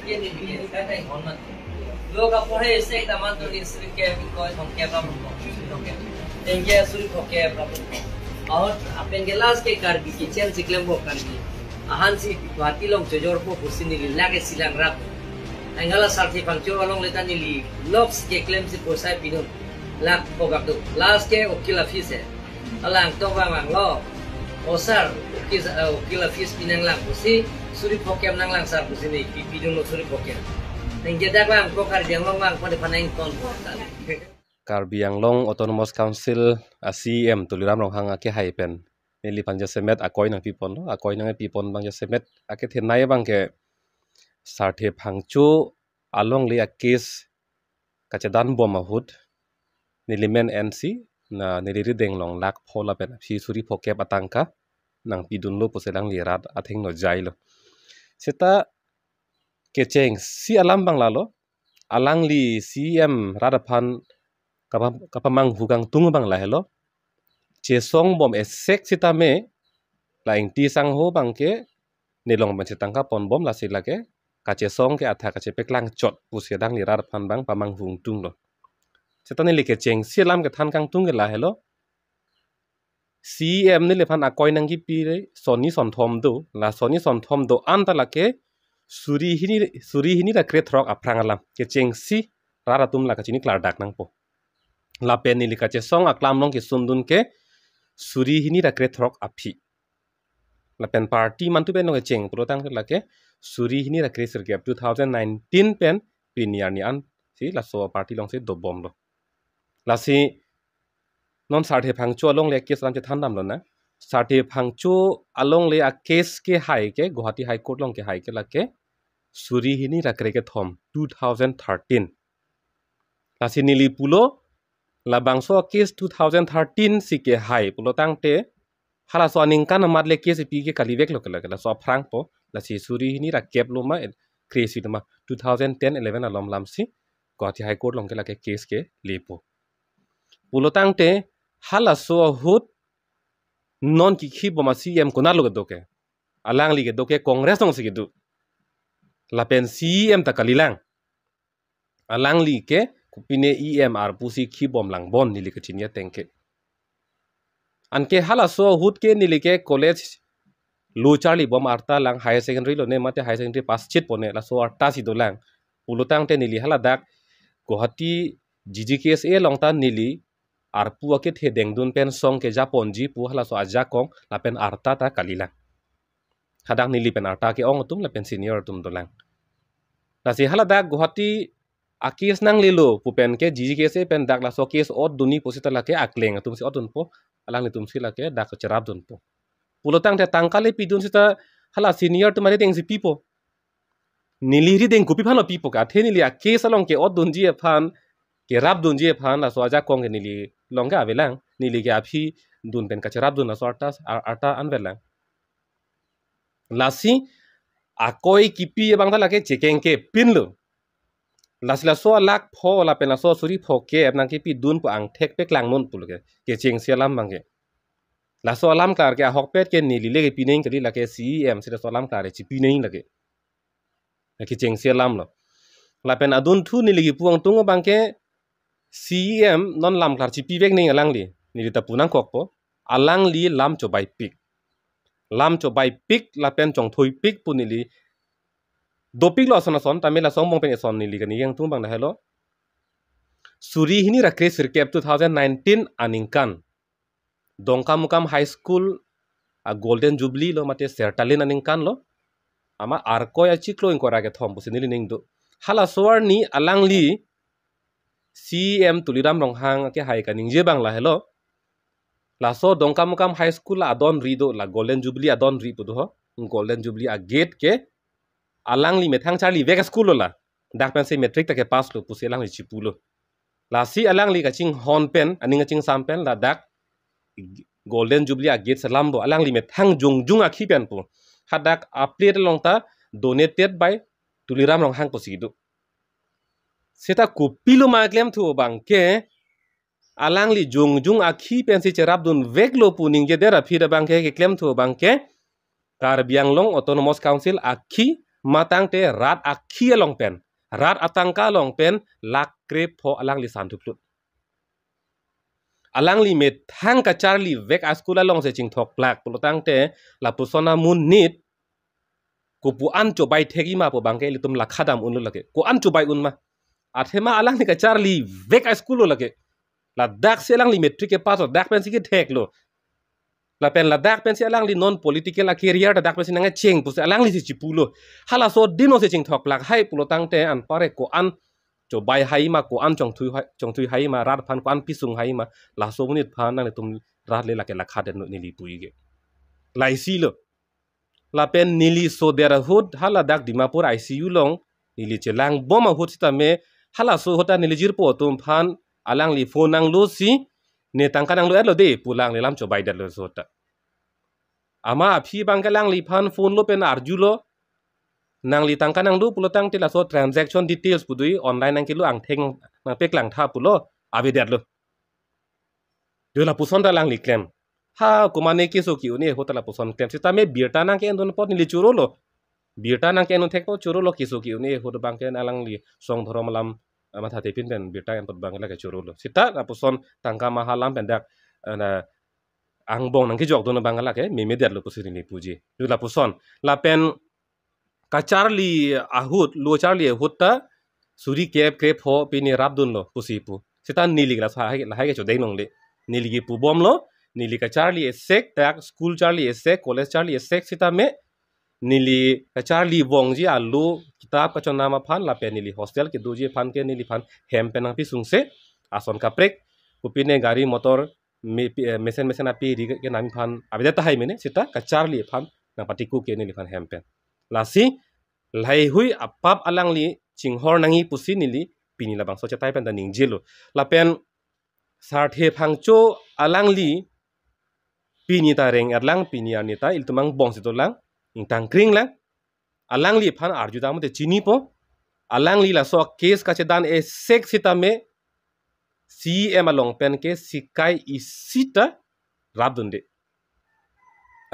ये नहीं दिए इसका नहीं होना लोग आप पढ़े इससे एक दामन तो इससे क्या बिकॉज हम क्या प्रॉब्लम ओके इनके सुरी को क्या प्रॉब्लम और अपन के लास्ट के कार भी किचन सिक्लेम वो कर भी आहान सी वाती लोग जोजोर को कुछ नहीं लगे सिलांग रख Angala sarti pangcio along letan nili locks ke claim si posai pinun lak pogak tu last ke okila fees alang to bang lo osar okila fees pinang lang pusi suri pokem nang lang sar pusi ni pinun lo suri pokem nang jeda bang pokar janglong bang pada panain kon Karbi Anglong Autonomous Council ACM tuliram rong hang ake haipen nili panja semet akoi nang pipon lo akoi nang pipon bang semet ake thenai bang ke sarthe phangchu along le a case kachadan bom ahut nilimen NC na niliri denglong lak phola pen phi suri phoke patangka nang pidun lo puselang lirat atheng no jailo seta kecheng si alam bang lalo alang li CM radaphan kapamang hugang tung bang la hello chesong bom esek sita me laing ti sang ho bang ke nilong ban sitangka pon bom la silake kace song ke atha kace peklang chot pusedang lirar phan bang pamang hung tung lo setane like cheng silam ke than kang tung ke la hello CM ni le phan akoi nang gi pi re soni son thom do la soni son thom do an ta la ke suri hini ra kre throk aprang alam ke cheng si rara tum la ka chini klar dak nang po la pen ni le kace song aklam long ke sundun ke suri hini ra kre throk aphi la pen party man tu pen no cheng protang la ke suri hini ra kre sergap 2019 pen piniar ni an si la so party long se do bom lo la si non sarthe phangchu along le case lam che thandam lo na sarthe phangchu along le a case ke hai ke Guwahati High Court long ke hai ke la ke suri hini ra kre ke thom 2013 la si nili pulo la bangso case 2013 si ke hai pulo tang te hala so aning kan mat le case pi ke kalivek lo ke la so phrang po la si suri hini ra kep lo ma crazy ma 2010 11 alom lam si Guwahati High Court long ke la ke case ke lepo pulo tang te hala so hut non ki khi boma CM ko na lo doke alang li ke doke congress ong si du la pen CM ta kalilang alang li ke kupine EMR pusi khi bom lang bon ni li ke chinya tengke anke hala so hut ke ni li ke college lu charli bom arta lang higher secondary lo ne mate higher secondary pass chit pone la so arta si do lang ulutang te nili hala dak Guwahati GGKSA long ta nili arpu ake the dengdun pen song ke japon ji pu hala so aja kong la pen arta ta kalilang hadang nili pen arta ke ong tum la pen senior tum do lang la si hala dak Guwahati akis nang lilo pu pen ke GGKSA pen dak la so case od duni posita la ke akleng tum si odun po alang ni tum si la ke dak cherap dun po pulotang te tangkale pidun sita hala senior tu mari deng si pipo niliri deng kupi phano pipo ka the nili a case along ke od dun ji phan ke rap dun ji phan la so aja kong ke nili longa avelang nili ke aphi dun pen ka cherap dun la so arta anvelang lasi akoi kipi bang ta la ke chekeng ke pinlo lasila so lak pho la pen la so suri pho ke apnang ke pi dun pu ang thek pek lang mon pul ke cheng sialam bangke la so alam klar ke hok pet ke ni lile ke pineng ke la ke CM sida so alam klar chi pineng lage ke cheng sialam lo la pen adun thu ni ligi puang tung bang ke CM non lam klar chi pi bek ning alang li ni ta punang kok po alang li lam cho bai pik la pen chong thoi pik pu ni li do pik lo son son tamela song bong pen son ni li ke ni yang tung bang na hello suri hini ra kre sir ke 2019 aningkan Dongka Mukam High School a Golden Jubilee lo mate sertalin aning kan lo ama arko ya chiklo in korage thom pusinili ning do hala soar ni alang li CM tuliram rong hang ke hai kaning je bang la hello la so Dongka Mukam High School adon ri do la Golden Jubilee adon ri pudo ho Golden Jubilee a gate ke alang li methang charli vega school lo la dak pen se metric ta ke pass lo puselang li chipulo la si alang li ka ching hon pen aning ching sam pen la dak Golden Jubilee a gate salambo alang li methang jung a khipen pu hadak update long ta donated by tuliram rong hang posidu seta kupilo ma klem thu bang ke alang li jung a khipen si cherap dun veglo puning je dera phira bang ke klem thu bang ke Karbi Anglong Autonomous Council akhi matang te rat akhia long pen rat atangka long pen lak krep pho alang li san thuplut alang li met thang ka charli vek askula long se ching thok plak pulotang te la pusona mun nit ko pu an chobai thegi ma po bangke litum la khadam unlu lake ko an chobai unma athema alang ni ka charli vek askulo lake la dak se alang li metric ke paso dak pen si ke thek lo la pen la dak pen si alang li non political a career da dak pen si nanga cheng pu se alang li si chipulo hala so dino se ching thok plak hai pulotang te an pare ko an chobai hai ma ko an chong thui hai ma rat phan ko an pisung hai ma la so munit phan nang tum rat le lake la khaden ni li pui ge lai si lo la pen nili so dera hud hala dak dimapur ICU long nili chelang boma hud sita me hala so hota nili jirpo tum phan alang li phone nang lo si ne tangka nang lo elo de pulang le lam chobai dat lo sota ama phi bangkalang li phan phone lo pen arjulo nang li tangka nang lu pulotang tila so transaction details pudui online nang kilu ang theng na pek lang tha pulo abi dat lo dola puson da lang li claim ha kumane kiso ki uni hotala puson claim sita me birta nang ke endon pot ni li churo lo birta nang ke endon thek po churo lo kiso ki uni hot bang ke alang li song thorom lam matha te pin ben birta en pot bang la ke churo lo sita na puson tangka mahalam pendak na ang bong nang ki jok don bang la ke me dat lo pusiri ni puji dola puson la pen ka charli ahut lo charli hutta suri kep krep ho pini rabdun lo pusipu sita nili la hai ke chodeng nong le nili ki pu bom lo nili ka charli esek tak school charli esek college charli esek sita me nili ka charli wongji alu kitab ka chona ma phan la pe nili hostel ki doji phan ke nili phan hem penang pi sungse ason ka prek kupine gari motor mesen api ri ke nami phan abidata hai mene sita ka charli phan na patiku ke nili phan hem pen lasi lai hui apap alang li chinghor nangi pusi nili pini la bang so chatai pen da ning jelo la pen sarthe phangcho alang li pini ta reng erlang pini anita iltumang bong sitolang ingtang kring lang alang li phan arju damu te chini po alang li la so case ka chedan e sek sitame CM along pen ke sikai isita rabdunde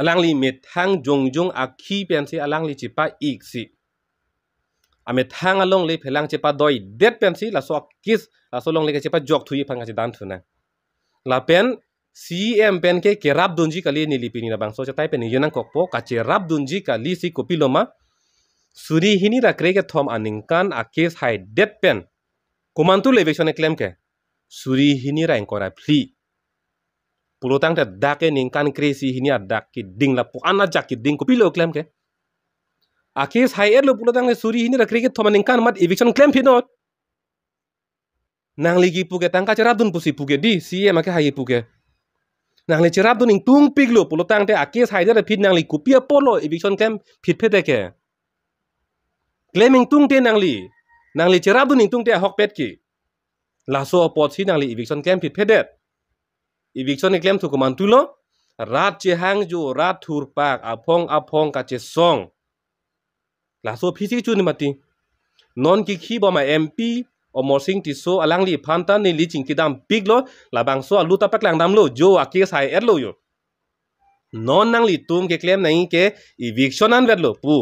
alang li methang jongjong akhi pen si alang li chipa iksi ame thang along le phelang chepa doi det pen si la so kis la so long le chepa jok thui phanga chedan thuna la pen CM pen ke kerap dunji kali ni lipini na bangso chatai pen yenang kokpo ka cherap dunji kali si kopiloma suri hini ra krege thom aningkan a case hai det pen komantu levision claim ke suri hini ra enkora pli pulotang ta dake ningkan kresi hini adak ki ding la pu ana jak ki ding kopilo claim ke a case hai elo pulotang le suri hini ra krege thom aningkan mat eviction claim pinot nang ligi puke tangka cherap dun pusi puke di CM ke hai puke nang le cherap dun ing tung piglo pulotang te a case hai da pit nang li kupia polo eviction claim pit pete ke claiming tung te nang li cherap dun ing tung te hok pet ki la so pot si nang li eviction claim pit pedet eviction claim tu komantulo rat che hang jo rat thur pak apong ka che song la so phisi chu ni mati non ki khi ba ma MP omor sing ti so alang li phanta ni li ching kidam piglo la bang so alu ta pak lang dam lo jo a case hai erlo yo non nang li tung ke claim nai ke eviction an verlo pu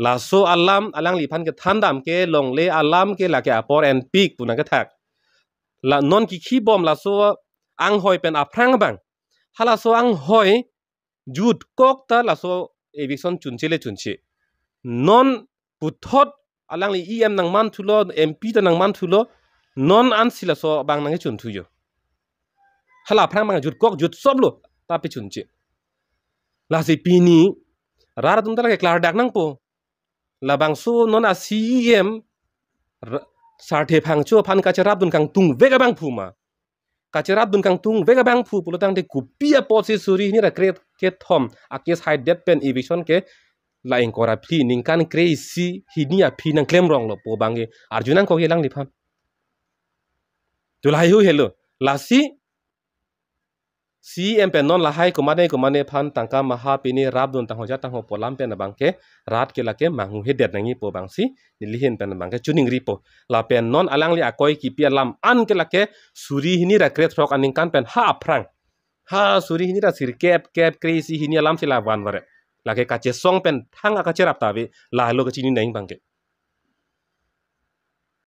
la so alam alang li phan ke thandam ke long le alam ke la ke apor and pig puna ka thak la non ki khi bom la so ang hoi pen aprang bang hala so ang hoi jut kok ta la so eviction chunche non puthot alang li EM nang man thulo MP ta nang man thulo non an sila so bang nang chun thuyo hala aprang bang jut kok jut soblo ta pe chunche la si pini rara tum ta la ke klar dak nang po la bang so non a CM sarthe phangcho phan ka cherap dun kang tung vega bang phuma ka cherap dun kang tung vega bang phu pulotang de kupia posi suri ni ra kret ke thom a case hide death pen eviction ke la engkora phi ningkan crazy hinia phi nang claim rong lo po bange arjunan ko yelang li pham tulai hu hello la si pen non la hai komane phan tangka maha pini rab dun tang hoja tang ho polam pen bangke rat ke la ke mangu he det nangi po bangsi nilihen pen bangke chuning ripo la pen non alang li akoi ki pia lam an ke la ke suri hini ra kret rok aningkan pen ha aprang ha suri hini ra sir kep crazy hini lam sila wan ware lake kache song pen thang aka cherap tabe la lo ka chini neng bangke